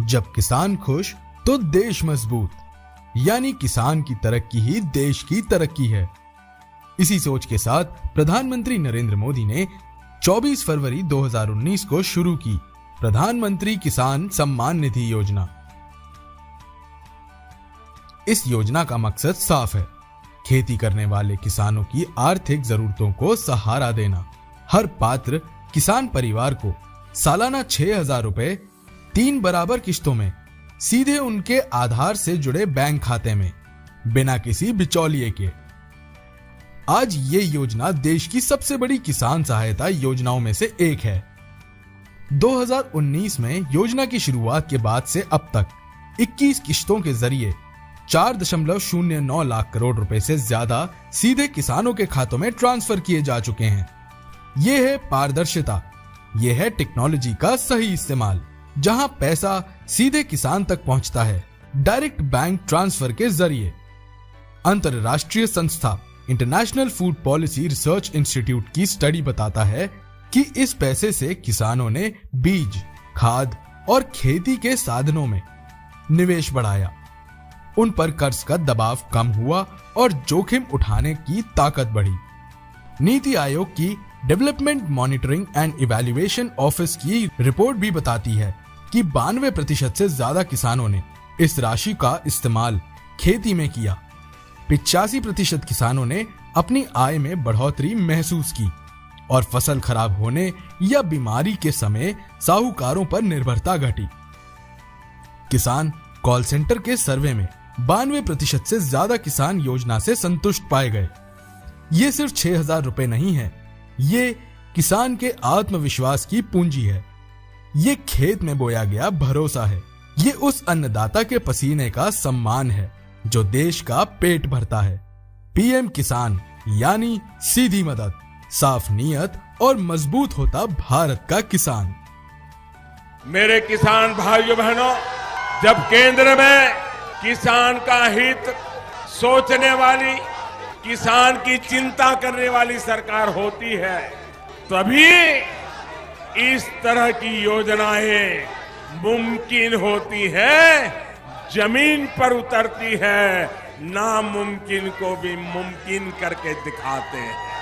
जब किसान खुश तो देश मजबूत, यानी किसान की तरक्की ही देश की तरक्की है। इसी सोच के साथ प्रधानमंत्री नरेंद्र मोदी ने 24 फरवरी 2019 को शुरू की प्रधानमंत्री किसान सम्मान निधि योजना। इस योजना का मकसद साफ है, खेती करने वाले किसानों की आर्थिक जरूरतों को सहारा देना। हर पात्र किसान परिवार को सालाना 6,000 रुपए 3 बराबर किश्तों में सीधे उनके आधार से जुड़े बैंक खाते में, बिना किसी बिचौलिए के। आज ये योजना देश की सबसे बड़ी किसान सहायता योजनाओं में से एक है। 2019 में योजना की शुरुआत के बाद से अब तक 21 किश्तों के जरिए 4.09 लाख करोड़ रुपए से ज्यादा सीधे किसानों के खातों में ट्रांसफर किए जा चुके हैं। यह है पारदर्शिता, यह है टेक्नोलॉजी का सही इस्तेमाल, जहां पैसा सीधे किसान तक पहुंचता है डायरेक्ट बैंक ट्रांसफर के जरिए। अंतरराष्ट्रीय संस्था international food policy research institute की स्टडी बताता है कि इस पैसे से किसानों ने बीज, खाद और खेती के साधनों में निवेश बढ़ाया, उन पर कर्ज का दबाव कम हुआ और जोखिम उठाने की ताकत बढ़ी। नीति आयोग की development monitoring and evaluation office की रिपोर्ट भी बताती है कि 92% से ज्यादा किसानों ने इस राशि का इस्तेमाल खेती में किया। 85% किसानों ने अपनी आय में बढ़ोतरी महसूस की और फसल खराब होने या बीमारी के समय साहूकारों पर निर्भरता घटी। किसान कॉल सेंटर के सर्वे में 92% से ज्यादा किसान योजना से संतुष्ट पाए गए। ये सिर्फ 6,000 रुपए नहीं है, ये किसान के आत्मविश्वास की पूंजी है। ये खेत में बोया गया भरोसा है। ये उस अन्नदाता के पसीने का सम्मान है जो देश का पेट भरता है। पीएम किसान यानी सीधी मदद, साफ नीयत और मजबूत होता भारत का किसान। मेरे किसान भाइयों बहनों, जब केंद्र में किसान का हित सोचने वाली, किसान की चिंता करने वाली सरकार होती है, तभी इस तरह की योजनाएं मुमकिन होती है, जमीन पर उतरती है, नामुमकिन को भी मुमकिन करके दिखाते हैं।